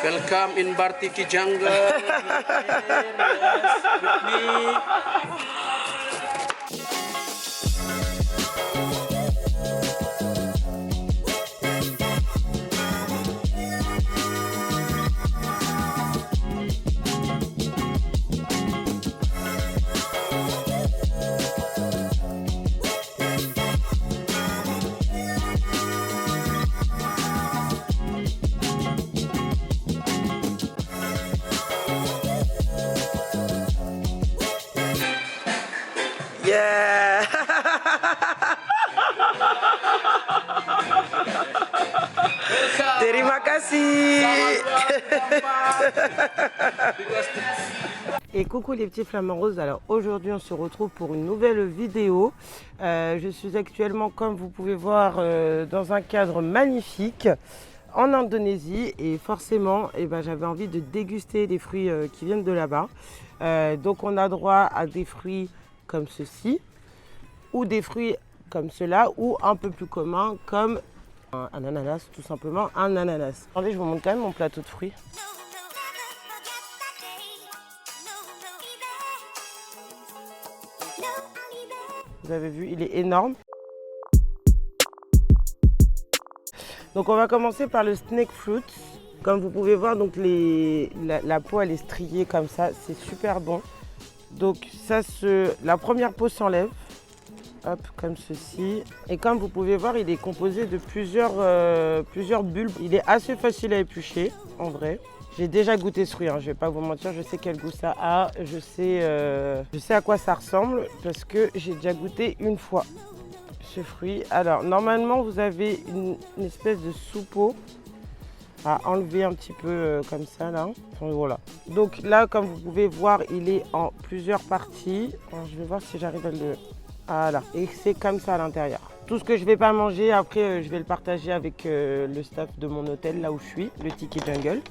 Welcome in Bartiki jungle. Yes, with me. Yeah. Terima kasih. Et coucou les petits flamants roses, alors aujourd'hui on se retrouve pour une nouvelle vidéo. Je suis actuellement, comme vous pouvez voir, dans un cadre magnifique en Indonésie et forcément j'avais envie de déguster des fruits qui viennent de là-bas. Donc on a droit à des fruits comme ceci ou des fruits comme cela ou un peu plus commun comme un ananas, tout simplement un ananas. Attendez, je vous montre quand même mon plateau de fruits. Vous avez vu, il est énorme. Donc on va commencer par le snake fruit. Comme vous pouvez voir, donc la peau elle est striée comme ça, c'est super bon. Donc ça la première peau s'enlève, hop, comme ceci. Et comme vous pouvez voir, il est composé de plusieurs bulbes. Il est assez facile à éplucher, en vrai. J'ai déjà goûté ce fruit, hein, je vais pas vous mentir, je sais quel goût ça a, je sais à quoi ça ressemble parce que j'ai déjà goûté une fois ce fruit. Alors normalement vous avez une espèce de soupeau à enlever un petit peu comme ça là. Enfin, voilà. Donc là comme vous pouvez voir il est en plusieurs parties. Alors, je vais voir si j'arrive à le... Voilà. Et c'est comme ça à l'intérieur. Tout ce que je vais pas manger après je vais le partager avec le staff de mon hôtel là où je suis, le Tiki Jungle.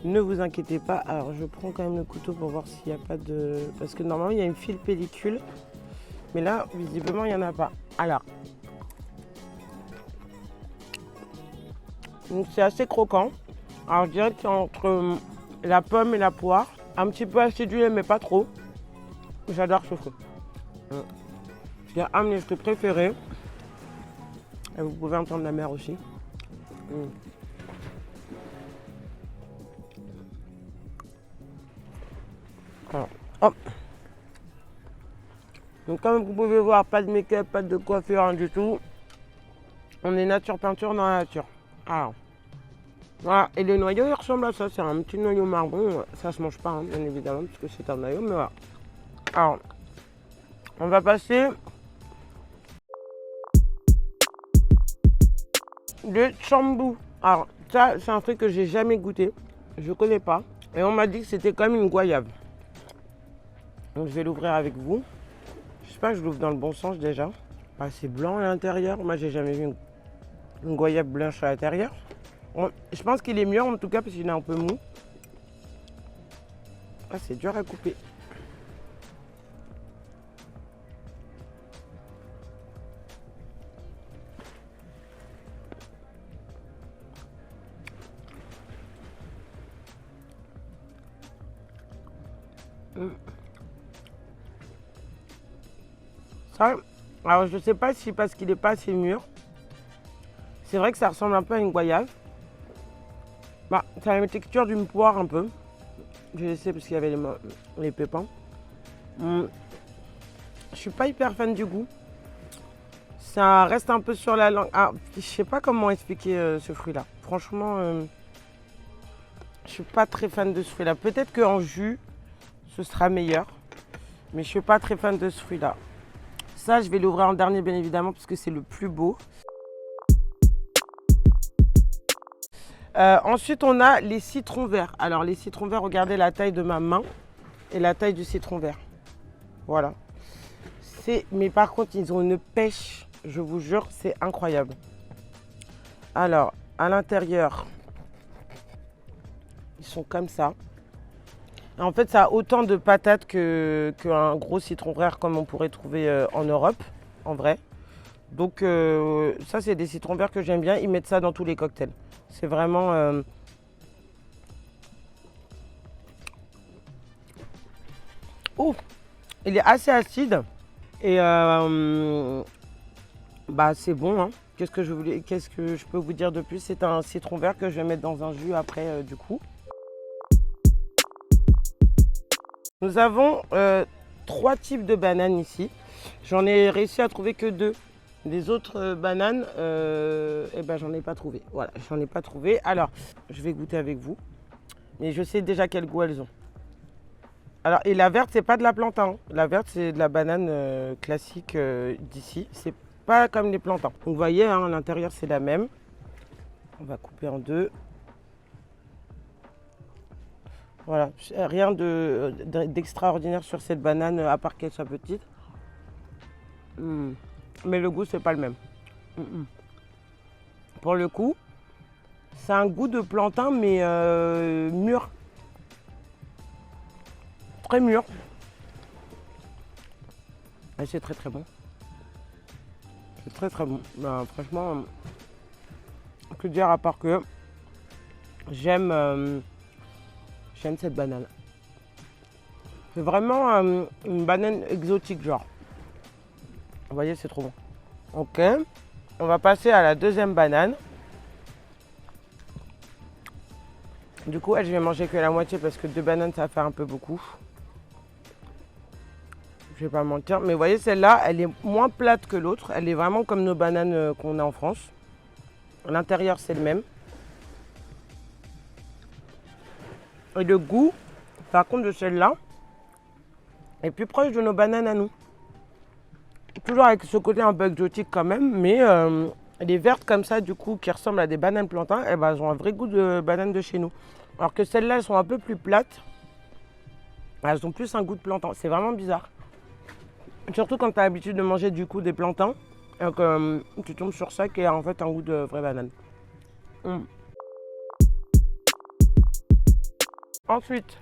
Ne vous inquiétez pas, alors je prends quand même le couteau pour voir s'il n'y a pas de... Parce que normalement il y a une file pellicule, mais là visiblement il n'y en a pas. Alors, c'est assez croquant. Alors je dirais que c'est entre la pomme et la poire, un petit peu acidulé mais pas trop. J'adore ce fruit. C'est un de mes fruits préférés. Et vous pouvez entendre la mer aussi. Alors, hop. Donc comme vous pouvez voir, pas de make-up, pas de coiffure, rien du tout. On est nature peinture dans la nature. Alors, voilà. Et le noyau il ressemble à ça, c'est un petit noyau marron. Ça se mange pas, hein, bien évidemment, parce que c'est un noyau, mais voilà. Alors, on va passer le chambu. Alors, ça, c'est un truc que j'ai jamais goûté. Je connais pas. Et on m'a dit que c'était comme une goyave. Donc, je vais l'ouvrir avec vous. J'espère que je l'ouvre dans le bon sens déjà. Ah, c'est blanc à l'intérieur. Moi, j'ai jamais vu une goyave blanche à l'intérieur. Bon, je pense qu'il est mieux en tout cas parce qu'il est un peu mou. Ah, c'est dur à couper. Ça, alors je sais pas si parce qu'il n'est pas assez mûr. C'est vrai que ça ressemble un peu à une goyave. Bah, ça a la texture d'une poire un peu. J'ai laissé parce qu'il y avait les pépins. Je suis pas hyper fan du goût. Ça reste un peu sur la langue. Ah, je sais pas comment expliquer ce fruit-là. Franchement, je suis pas très fan de ce fruit-là. Peut-être qu'en jus, ce sera meilleur. Mais je suis pas très fan de ce fruit-là. Ça, je vais l'ouvrir en dernier, bien évidemment, parce que c'est le plus beau. Ensuite, on a les citrons verts. Alors, les citrons verts, regardez la taille de ma main et la taille du citron vert. Voilà. Mais par contre, ils ont une pêche, je vous jure, c'est incroyable. Alors, à l'intérieur, ils sont comme ça. En fait, ça a autant de patates qu'un gros citron vert comme on pourrait trouver en Europe, en vrai. Donc ça, c'est des citrons verts que j'aime bien. Ils mettent ça dans tous les cocktails. C'est vraiment... Oh, il est assez acide. Et bah, c'est bon, hein. Qu'est-ce que je peux vous dire de plus? C'est un citron vert que je vais mettre dans un jus après, du coup. Nous avons 3 types de bananes ici. J'en ai réussi à trouver que 2. Les autres bananes, eh ben, j'en ai pas trouvé. Voilà, j'en ai pas trouvé. Alors, je vais goûter avec vous. Mais je sais déjà quel goût elles ont. Alors, et la verte, c'est pas de la plantain, hein. La verte, c'est de la banane classique d'ici. C'est pas comme les plantains. Donc, vous voyez, hein, à l'intérieur, c'est la même. On va couper en 2. Voilà, rien d'extraordinaire sur cette banane, à part qu'elle soit petite. Mais le goût, c'est pas le même. Pour le coup, c'est un goût de plantain, mais mûr. Très mûr. Et c'est très très bon. C'est très très bon. Ben, franchement, que dire à part que j'aime cette banane. C'est vraiment une banane exotique, genre. Vous voyez, c'est trop bon. Ok, on va passer à la deuxième banane. Du coup, elle, je vais manger que la moitié parce que 2 bananes, ça va faire un peu beaucoup. Je vais pas mentir. Mais vous voyez, celle-là, elle est moins plate que l'autre. Elle est vraiment comme nos bananes qu'on a en France. À l'intérieur, c'est le même. Et le goût, par contre, de celle-là, est plus proche de nos bananes à nous. Toujours avec ce côté un peu exotique quand même, mais les vertes comme ça, du coup, qui ressemblent à des bananes plantains, eh ben, elles ont un vrai goût de bananes de chez nous. Alors que celles-là, elles sont un peu plus plates. Elles ont plus un goût de plantain. C'est vraiment bizarre. Surtout quand tu as l'habitude de manger du coup des plantains, et que tu tombes sur ça qui a en fait un goût de vraie banane. Ensuite,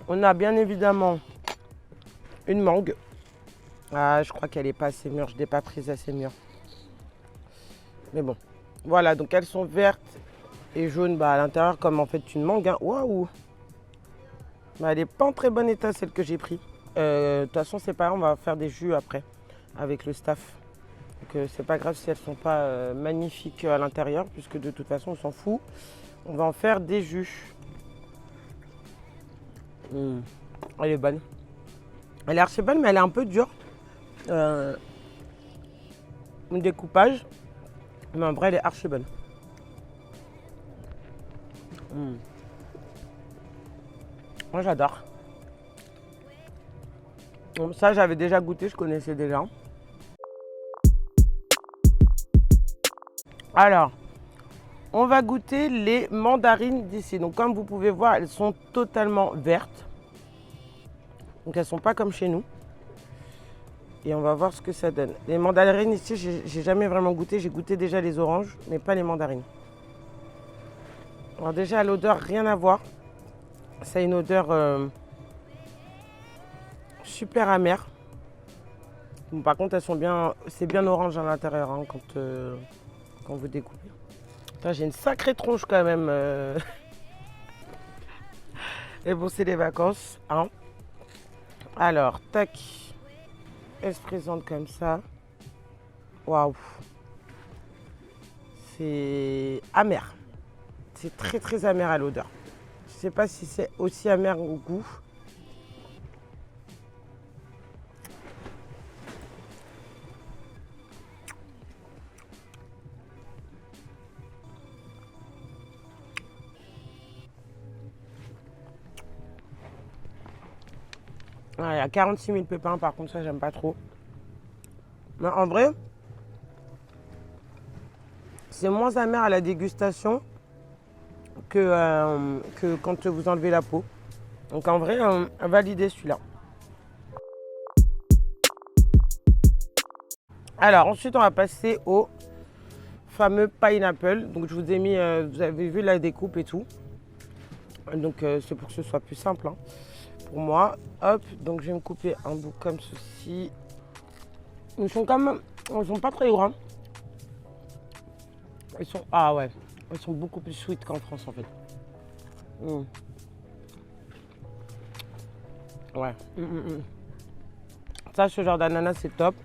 on a bien évidemment une mangue. Ah, je crois qu'elle n'est pas assez mûre, je ne l'ai pas prise assez mûre. Mais bon, voilà, donc elles sont vertes et jaunes à l'intérieur comme en fait une mangue. Waouh! Bah, elle n'est pas en très bon état celle que j'ai prise. De toute façon, c'est pas grave, on va faire des jus après avec le staff. Donc c'est pas grave si elles sont pas magnifiques à l'intérieur, puisque de toute façon on s'en fout. On va en faire des jus. Elle est bonne. Elle est archi bonne, mais elle est un peu dure. Un découpage. Mais en vrai, elle est archi bonne. Moi, j'adore. Ça, j'avais déjà goûté, je connaissais déjà. Alors, on va goûter les mandarines d'ici. Donc, comme vous pouvez voir, elles sont totalement vertes. Donc, elles ne sont pas comme chez nous. Et on va voir ce que ça donne. Les mandarines ici, j'ai jamais vraiment goûté. J'ai goûté déjà les oranges, mais pas les mandarines. Alors déjà, l'odeur, rien à voir. Ça a une odeur super amère. Bon, par contre, elles sont bien, c'est bien orange à l'intérieur hein, quand vous découpez. J'ai une sacrée tronche quand même. Et bon, c'est les vacances. Hein. Alors, tac. Elle se présente comme ça. Waouh. C'est amer. C'est très très amer à l'odeur. Je ne sais pas si c'est aussi amer au goût. Il y a 46 000 pépins, par contre ça j'aime pas trop. Mais en vrai, c'est moins amer à la dégustation que quand vous enlevez la peau. Donc en vrai, validez celui-là. Alors ensuite on va passer au fameux pineapple. Donc je vous ai mis, vous avez vu la découpe et tout. Donc c'est pour que ce soit plus simple hein, pour moi. Hop, donc je vais me couper un bout comme ceci. Ils sont quand même Ils sont pas très grands. Ils sont... Ah ouais. Ils sont beaucoup plus sweet qu'en France en fait. Ouais. Ça, ce genre d'ananas, c'est top.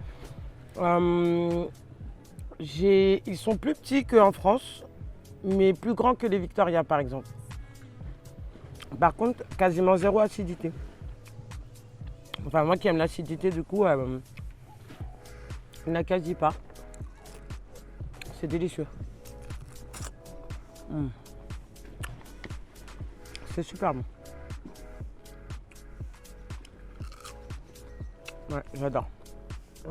Ils sont plus petits qu'en France, mais plus grands que les Victoria par exemple. Par contre, quasiment zéro acidité. Enfin, moi qui aime l'acidité, du coup, il n'a quasi pas. C'est délicieux. C'est super bon. Ouais, j'adore.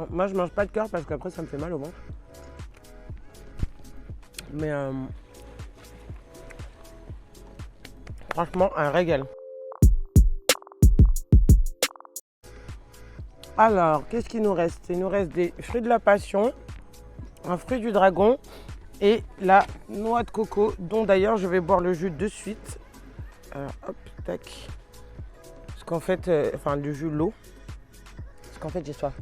Moi, je mange pas de cœur parce qu'après, ça me fait mal au ventre. Mais franchement, un régal. Alors, qu'est-ce qu'il nous reste? Il nous reste des fruits de la passion, un fruit du dragon et la noix de coco, dont d'ailleurs je vais boire le jus de suite. Alors, hop, tac. Parce qu'en fait, enfin, le jus, l'eau. Parce qu'en fait, j'ai soif.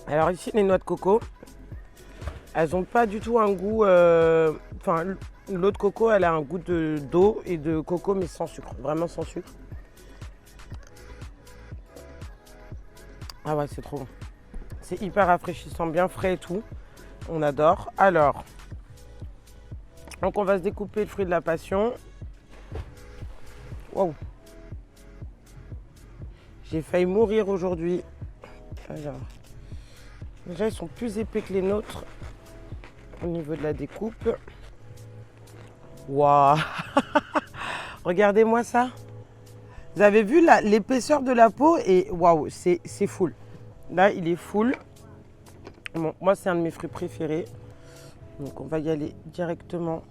Alors ici, les noix de coco, elles n'ont pas du tout un goût... Enfin, l'eau de coco, elle a un goût d'eau et de coco, mais sans sucre. Vraiment sans sucre. Ah ouais, c'est trop bon. C'est hyper rafraîchissant, bien frais et tout. On adore. Alors, donc on va se découper le fruit de la passion. Waouh. J'ai failli mourir aujourd'hui. Alors, déjà, ils sont plus épais que les nôtres au niveau de la découpe. Waouh. Regardez-moi ça. Vous avez vu l'épaisseur de la peau et waouh, c'est full. Là, il est full. Bon, moi, c'est un de mes fruits préférés. Donc, on va y aller directement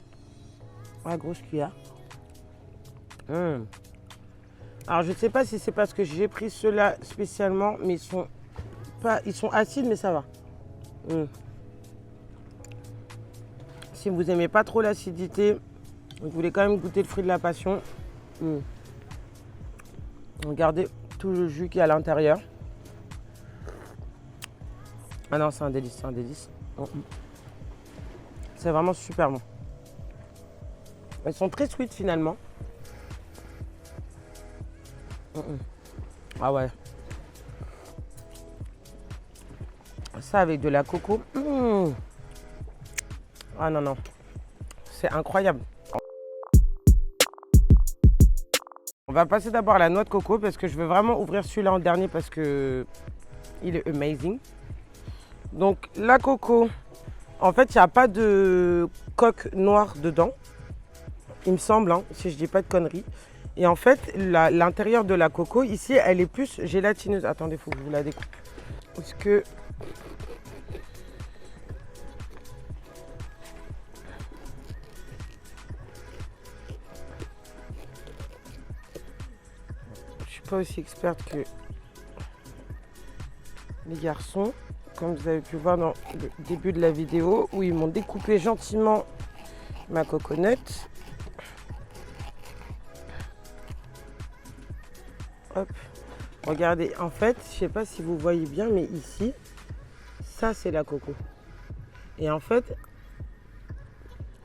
à la grosse cuillère. Alors, je ne sais pas si c'est parce que j'ai pris ceux-là spécialement, mais ils sont acides, mais ça va. Si vous n'aimez pas trop l'acidité, vous voulez quand même goûter le fruit de la passion. Regardez tout le jus qu'il y a à l'intérieur. Ah non, c'est un délice, c'est un délice. C'est vraiment super bon. Ils sont très sweet finalement. Ah ouais. Ça avec de la coco. Ah non, non. C'est incroyable. On va passer d'abord à la noix de coco parce que je veux vraiment ouvrir celui-là en dernier parce que il est amazing. Donc la coco, en fait, il n'y a pas de coque noire dedans. Il me semble, hein, si je dis pas de conneries. Et en fait, l'intérieur de la coco, ici, elle est plus gélatineuse. Attendez, il faut que je vous la découpe. Parce que... je suis pas aussi experte que les garçons. Comme vous avez pu voir dans le début de la vidéo, où ils m'ont découpé gentiment ma coconut. Hop. Regardez, en fait, je sais pas si vous voyez bien, mais ici, ça c'est la coco. Et en fait,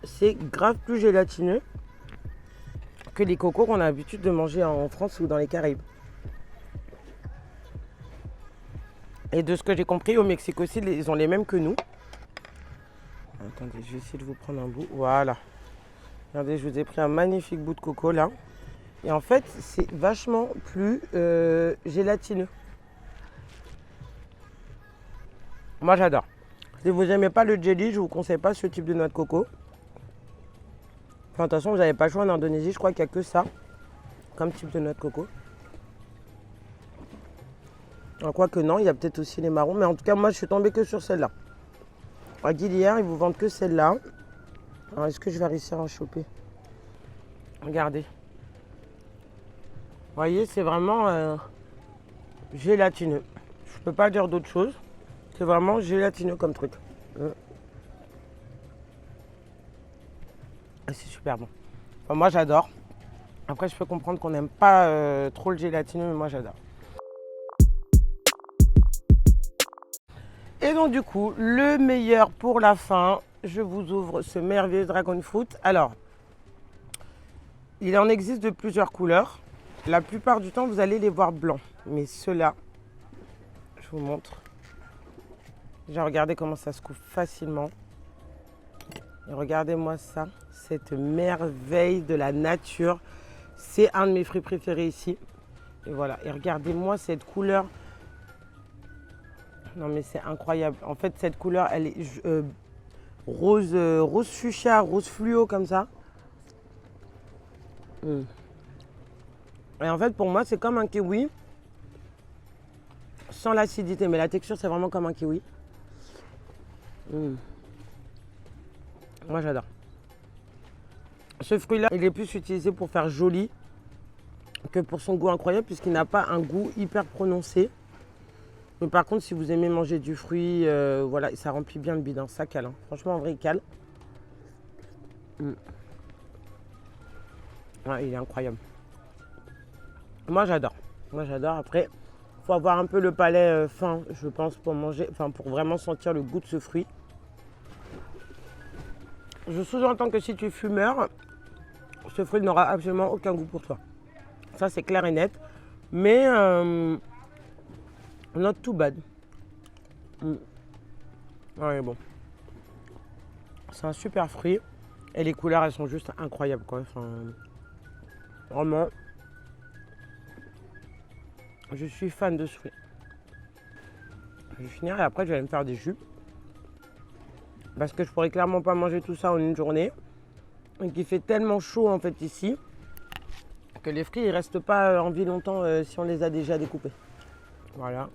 c'est grave plus gélatineux que les cocos qu'on a l'habitude de manger en France ou dans les Caraïbes. Et de ce que j'ai compris, au Mexique aussi, ils ont les mêmes que nous. Attendez, je vais essayer de vous prendre un bout. Voilà. Regardez, je vous ai pris un magnifique bout de coco là. Et en fait, c'est vachement plus gélatineux. Moi, j'adore. Si vous n'aimez pas le jelly, je ne vous conseille pas ce type de noix de coco. Enfin, de toute façon, vous n'avez pas le choix en Indonésie. Je crois qu'il n'y a que ça comme type de noix de coco. Quoique non, il y a peut-être aussi les marrons. Mais en tout cas, moi, je suis tombée que sur celle-là. À Guilière, ils vous vendent que celle-là. Alors, est-ce que je vais réussir à en choper? Regardez. Vous voyez, c'est vraiment gélatineux. Je ne peux pas dire d'autre chose. C'est vraiment gélatineux comme truc. C'est super bon. Enfin, moi, j'adore. Après, je peux comprendre qu'on n'aime pas trop le gélatineux, mais moi, j'adore. Et donc du coup, le meilleur pour la fin, je vous ouvre ce merveilleux dragon fruit. Alors, il en existe de plusieurs couleurs. La plupart du temps, vous allez les voir blancs. Mais ceux-là, je vous montre. Déjà, regardez comment ça se coupe facilement. Et regardez-moi ça, cette merveille de la nature. C'est un de mes fruits préférés ici. Et voilà, et regardez-moi cette couleur. Non mais c'est incroyable. En fait, cette couleur, elle est rose, rose fuchsia, rose fluo comme ça. Et en fait, pour moi, c'est comme un kiwi. Sans l'acidité, mais la texture, c'est vraiment comme un kiwi. Moi, j'adore. Ce fruit-là, il est plus utilisé pour faire joli que pour son goût incroyable, puisqu'il n'a pas un goût hyper prononcé. Mais par contre, si vous aimez manger du fruit, voilà, ça remplit bien le bide, ça cale. Hein. Franchement, en vrai, il cale. Ouais, il est incroyable. Moi, j'adore. Moi, j'adore. Après, il faut avoir un peu le palais fin, je pense, pour manger, enfin, pour vraiment sentir le goût de ce fruit. Je sous-entends que si tu es fumeur, ce fruit n'aura absolument aucun goût pour toi. Ça, c'est clair et net. Mais not too bad. Ouais, bon. C'est un super fruit. Et les couleurs, elles sont juste incroyables, quoi. Enfin, vraiment. Je suis fan de ce fruit. Je vais finir et après, je vais aller me faire des jus. Parce que je pourrais clairement pas manger tout ça en une journée. Et qu'il fait tellement chaud, en fait, ici, que les fruits, ils restent pas en vie longtemps si on les a déjà découpés. Voilà.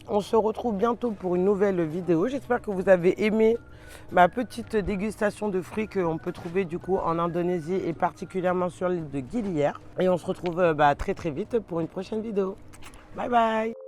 On se retrouve bientôt pour une nouvelle vidéo. J'espère que vous avez aimé ma petite dégustation de fruits qu'on peut trouver du coup en Indonésie et particulièrement sur l'île de Gili. Et on se retrouve très très vite pour une prochaine vidéo. Bye bye!